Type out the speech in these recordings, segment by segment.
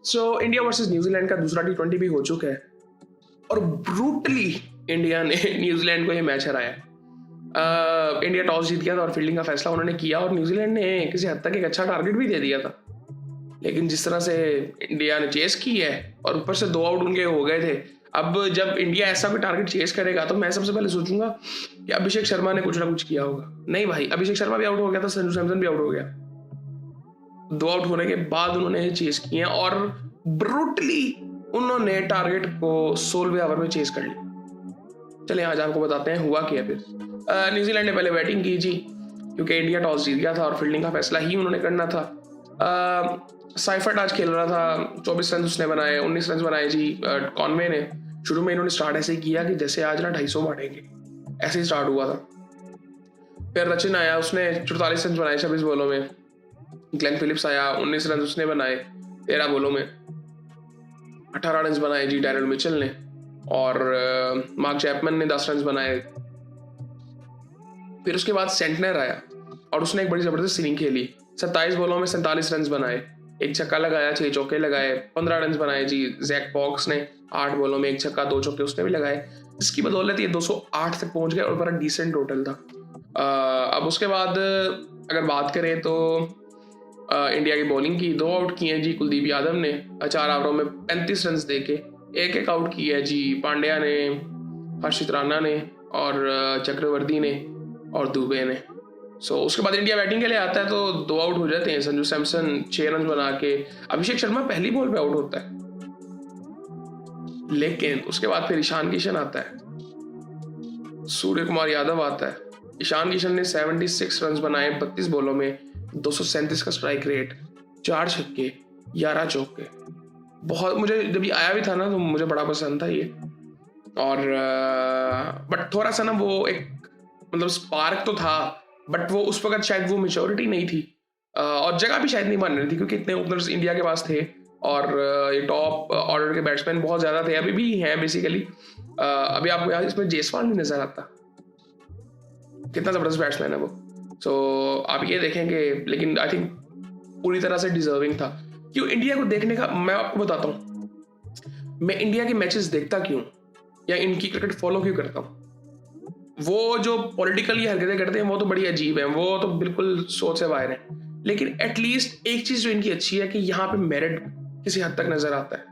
So India versus New Zealand का दूसरा T20 भी हो चुका है और ब्रूटली इंडिया ने न्यूजीलैंड को ये मैच हराया। इंडिया टॉस जीत गया था और फील्डिंग का फैसला उन्होंने किया और न्यूजीलैंड ने किसी हद तक एक अच्छा टारगेट भी दे दिया था, लेकिन जिस तरह से इंडिया ने चेस की है और ऊपर से 2 आउट उनके हो गए थे। अब जब इंडिया ऐसा कोई टारगेट चेस करेगा तो मैं सबसे पहले सोचूंगा कि अभिषेक शर्मा ने कुछ ना कुछ किया होगा। नहीं भाई, अभिषेक शर्मा भी आउट हो गया था, संजू सैमसन भी आउट हो गया। 2 आउट होने के बाद उन्होंने चेस किए और ब्रूटली उन्होंने टारगेट को 16वें ओवर में चेस कर लिया। चलिए आज आपको बताते हैं हुआ क्या फिर। न्यूजीलैंड ने पहले बैटिंग की जी, क्योंकि इंडिया टॉस जीत गया था और फील्डिंग का फैसला ही उन्होंने करना था। साइफर्ट आज खेल रहा था, 24 रन उसने बनाए, 19 रन बनाए जी। कॉनवे ने शुरू में इन्होंने स्टार्ट ऐसे ही किया कि जैसे आज ना 250 मारेंगे, ऐसे ही स्टार्ट हुआ था। फिर रचिन आया, उसने 44 रन बनाए 26 बॉलों में। ग्लेन फिलिप्स आया, 19 रन उसने बनाए 13 बॉलों में। 18 रन बनाए जी डैरेल मिचेल ने और मार्क चैपमैन ने 10 रन बनाए। फिर उसके बाद सेंटनर आया और उसने एक बड़ी जबरदस्त इनिंग खेली, 27 बॉलों में 47 रन बनाए, एक छक्का लगाया, 6 चौके लगाए, 15 रन बनाए जी। जैक पॉक्स ने 8 बॉलों में 1 छक्का 2 चौके उसने भी लगाए, इसकी बदौलत ये 208 तक पहुंच गए और बड़ा डिसेंट टोटल था। अब उसके बाद अगर बात करें तो इंडिया की बॉलिंग की 2 आउट किए जी कुलदीप यादव ने 4 ओवरों में 35 रन देके। एक आउट किया है जी पांड्या ने, हर्षित राणा ने और चक्रवर्ती ने और दुबे ने। उसके बाद इंडिया बैटिंग के लिए आता है तो 2 आउट हो जाते हैं। संजू सैमसन 6 रन बना के, अभिषेक शर्मा पहली बॉल पे आउट होता है, लेकिन उसके बाद फिर ईशान किशन आता है, सूर्य कुमार यादव आता है। ईशान किशन ने 76 रन बनाए 32 बॉलों में, 237 का स्ट्राइक रेट, 4 छक्के 11 चौके। बहुत, मुझे जब ये आया भी था ना तो मुझे बड़ा पसंद था ये। और बट थोड़ा सा ना वो एक मतलब स्पार्क तो था, बट वो उस वक्त शायद वो मेच्योरिटी नहीं थी और जगह भी शायद नहीं बन रही थी, क्योंकि इतने ओपनर्स इंडिया के पास थे और ये टॉप ऑर्डर के बैट्समैन बहुत ज़्यादा थे, अभी भी हैं बेसिकली। अभी आपको यहाँ इसमें जायसवाल नहीं नजर आता, कितना ज़बरदस्त बैट्समैन है वो। आप ये देखेंगे, लेकिन आई थिंक पूरी तरह से डिजर्विंग था। क्यों इंडिया को देखने का मैं आपको बताता हूँ, मैं इंडिया के मैचेस देखता क्यों या इनकी क्रिकेट फॉलो क्यों करता हूँ। वो जो पॉलिटिकली हरकतें करते हैं वो तो बड़ी अजीब है, वो तो बिल्कुल सोच से बाहर है, लेकिन एटलीस्ट एक चीज जो इनकी अच्छी है कि यहाँ पे मेरिट किसी हद तक नजर आता है।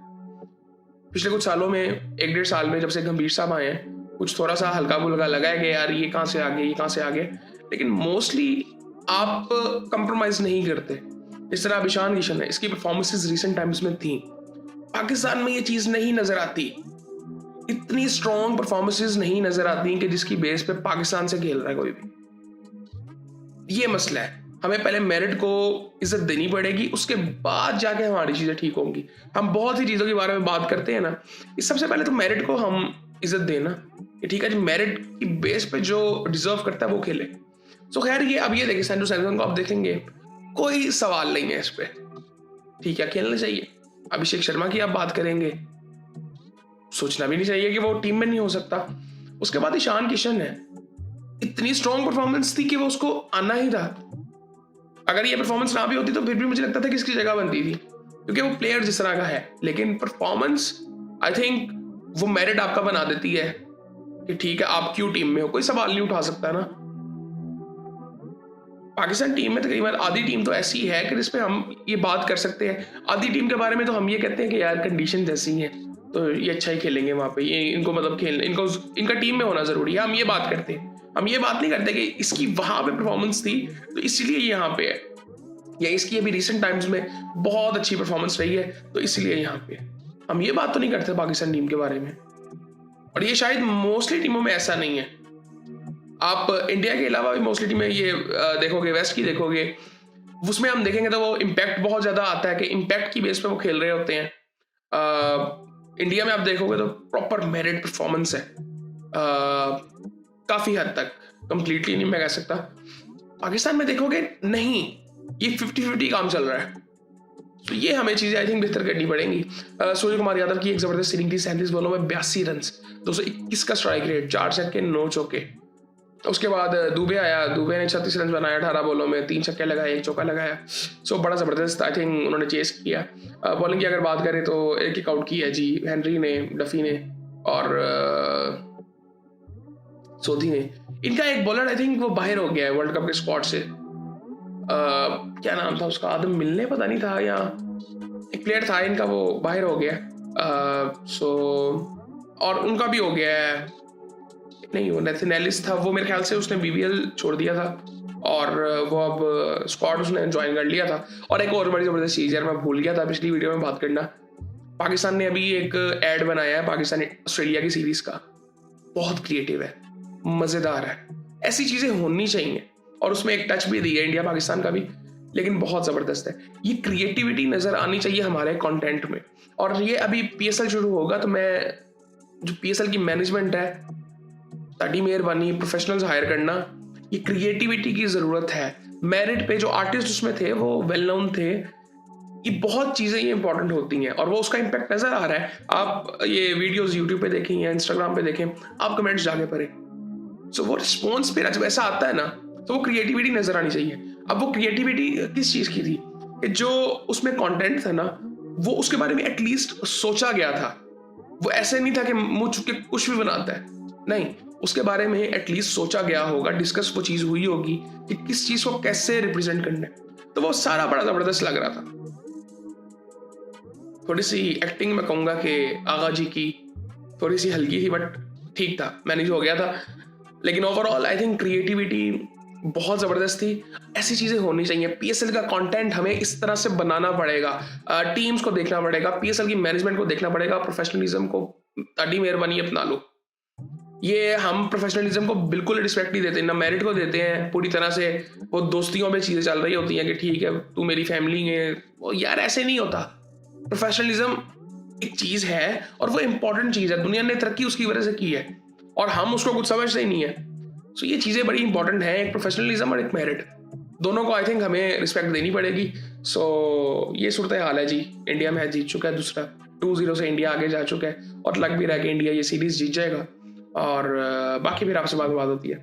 पिछले कुछ सालों में, 1-1.5 साल में, जब से गंभीर साहब आए हैं, कुछ थोड़ा सा हल्का फुल्का लगा है कि यार ये कहाँ से आ गए, ये कहाँ से आ गए, लेकिन मोस्टली आप कंप्रोमाइज नहीं करते। इस तरह ईशान किशन है, इसकी परफॉर्मेंसेस रिसेंट टाइम्स में थी, पाकिस्तान में ये चीज नहीं नजर आती। इतनी स्ट्रॉन्ग परफॉर्मेंसेस नहीं नजर आती कि जिसकी बेस पे पाकिस्तान से खेल रहा है कोई भी। ये मसला है, हमें पहले मेरिट को इज्जत देनी पड़ेगी, उसके बाद जाके हमारी चीजें ठीक होंगी। हम बहुत सी चीजों के बारे में बात करते हैं ना, इस सबसे पहले तो मेरिट को हम इज्जत देना कि ठीक है जी, मेरिट की बेस पे जो डिजर्व करता है वो खेले। खैर ये अब ये देखिए, संजू सैमसन को आप देखेंगे कोई सवाल नहीं है इस पे, ठीक है, खेलना चाहिए। अभिषेक शर्मा की आप बात करेंगे, सोचना भी नहीं चाहिए कि वो टीम में नहीं हो सकता। उसके बाद ईशान किशन है, इतनी स्ट्रॉन्ग परफॉर्मेंस थी कि वो उसको आना ही था। अगर ये परफॉर्मेंस ना भी होती तो फिर भी मुझे लगता था कि इसकी जगह बनती थी, क्योंकि वो प्लेयर जिस तरह का है, लेकिन परफॉर्मेंस आई थिंक वो मेरिट आपका बना देती है कि ठीक है आप क्यों टीम में हो, कोई सवाल नहीं उठा सकता ना। पाकिस्तान टीम में तकरीबन आधी टीम तो ऐसी है कि जिसपे हम ये बात कर सकते हैं। आधी टीम के बारे में तो हम ये कहते हैं कि यार कंडीशन ऐसी हैं तो ये अच्छा ही खेलेंगे वहां पे, ये इनको मतलब खेलने, इनका टीम में होना जरूरी है, हम ये बात करते हैं। हम ये बात नहीं करते कि इसकी वहां पे परफॉर्मेंस थी तो इसलिए यहाँ पे है, या इसकी अभी रिसेंट टाइम्स में बहुत अच्छी परफॉर्मेंस रही है तो इसलिए यहाँ पे है। हम ये बात तो नहीं करते पाकिस्तान टीम के बारे में, और ये शायद मोस्टली टीमों में ऐसा नहीं है। आप इंडिया के अलावा भी मोस्टली टीमें ये देखोगे, वेस्ट की देखोगे, उसमें हम देखेंगे तो वो इम्पैक्ट बहुत ज्यादा आता है कि इम्पैक्ट की बेस पे वो खेल रहे होते हैं। इंडिया में आप देखोगे तो प्रॉपर मेरिट परफॉर्मेंस है, काफी हद तक, कंप्लीटली नहीं मैं कह सकता। पाकिस्तान में देखोगे नहीं, ये 50-50 काम चल रहा है। तो ये हमें चीजें आई थिंक बेहतर करनी पड़ेंगी। सूर्य कुमार यादव की एक जबरदस्त इनिंग थी, 37 बॉलों में 82 रन, 221 का स्ट्राइक रेट, 4 छक्के 9 चौके। उसके बाद दुबे आया, दुबे ने 36 रन बनाया 18 बॉलों में, 3 छक्के लगाए, 1 चौका लगाया। सो बड़ा ज़बरदस्त आई थिंक उन्होंने चेस किया। बॉलिंग की अगर बात करें तो एक एक आउट किया जी, हेनरी ने, डफी ने और सोधी ने। इनका एक बॉलर आई थिंक वो बाहर हो गया है वर्ल्ड कप के स्क्वाड से, क्या नाम था उसका, आदम मिलने पता नहीं था, या एक प्लेयर था इनका वो बाहर हो गया। सो और उनका भी हो गया है, नहीं वो नेथन एलिस था, वो मेरे ख्याल से उसने बीबीएल छोड़ दिया था और वो अब स्क्वाड उसने ज्वाइन कर लिया था। और एक और बड़ी ज़बरदस्त चीज़ यार, मैं भूल गया था पिछली वीडियो में बात करना, पाकिस्तान ने अभी एक ऐड बनाया है पाकिस्तान ऑस्ट्रेलिया की सीरीज़ का, बहुत क्रिएटिव है, मज़ेदार है, ऐसी चीज़ें होनी चाहिए। और उसमें एक टच भी दी है इंडिया पाकिस्तान का भी, लेकिन बहुत ज़बरदस्त है। ये क्रिएटिविटी नज़र आनी चाहिए हमारे कंटेंट में। और ये अभी पीएसएल शुरू होगा तो मैं, जो पीएसएल की मैनेजमेंट है, ताकि मेहरबानी प्रोफेशनल्स हायर करना, ये क्रिएटिविटी की ज़रूरत है। मेरिट पे जो आर्टिस्ट उसमें थे वो वेल नोन थे, ये बहुत चीज़ें ये इंपॉर्टेंट होती हैं और वो उसका इम्पैक्ट नज़र आ रहा है। आप ये वीडियोस यूट्यूब पे देखें या इंस्टाग्राम पे देखें, आप कमेंट्स जाके पढ़ें, सो वो रिस्पॉन्स पे जब ऐसा आता है ना, तो वो क्रिएटिविटी नज़र आनी चाहिए। अब वो क्रिएटिविटी किस चीज़ की थी कि जो उसमें कंटेंट था ना, वो उसके बारे में एटलीस्ट सोचा गया था। वो ऐसे नहीं था कि मुँह चुप के कुछ भी बनाता है, नहीं, उसके बारे में एटलीस्ट सोचा गया होगा, डिस्कस वो चीज़ हुई होगी कि किस चीज़ को कैसे रिप्रेजेंट करना है। तो वो सारा बड़ा ज़बरदस्त लग रहा था। थोड़ी सी एक्टिंग मैं कहूँगा कि आगा जी की थोड़ी सी हल्की थी, बट ठीक था, मैनेज हो गया था। लेकिन ओवरऑल आई थिंक क्रिएटिविटी बहुत ज़बरदस्त थी। ऐसी चीज़ें होनी चाहिए। पीएसएल का कंटेंट हमें इस तरह से बनाना पड़ेगा, टीम्स को देखना पड़ेगा, पीएसएल की मैनेजमेंट को देखना पड़ेगा, प्रोफेशनलिज्म को ताड़ी मेहरबानी अपना लो। ये हम प्रोफेशनलिज्म को बिल्कुल रिस्पेक्ट नहीं देते, ना मेरिट को देते हैं पूरी तरह से। वो दोस्तियों में चीज़ें चल रही होती हैं कि ठीक है तू मेरी फैमिली है, वो यार ऐसे नहीं होता। प्रोफेशनलिज्म एक चीज़ है और वो इंपॉर्टेंट चीज़ है, दुनिया ने तरक्की उसकी वजह से की है और हम उसको कुछ समझते ही नहीं है। सो ये चीज़ें बड़ी इंपॉर्टेंट हैं, एक प्रोफेशनलिज्म और एक मेरिट, दोनों को आई थिंक हमें रिस्पेक्ट देनी पड़ेगी। सो ये सूरत हाल है जी। इंडिया मैच जीत चुका है दूसरा, 2-0 से इंडिया आगे जा चुका है और लग भी रहा है कि इंडिया ये सीरीज़ जीत जाएगा। और बाकी फिर आपसे बात होती है।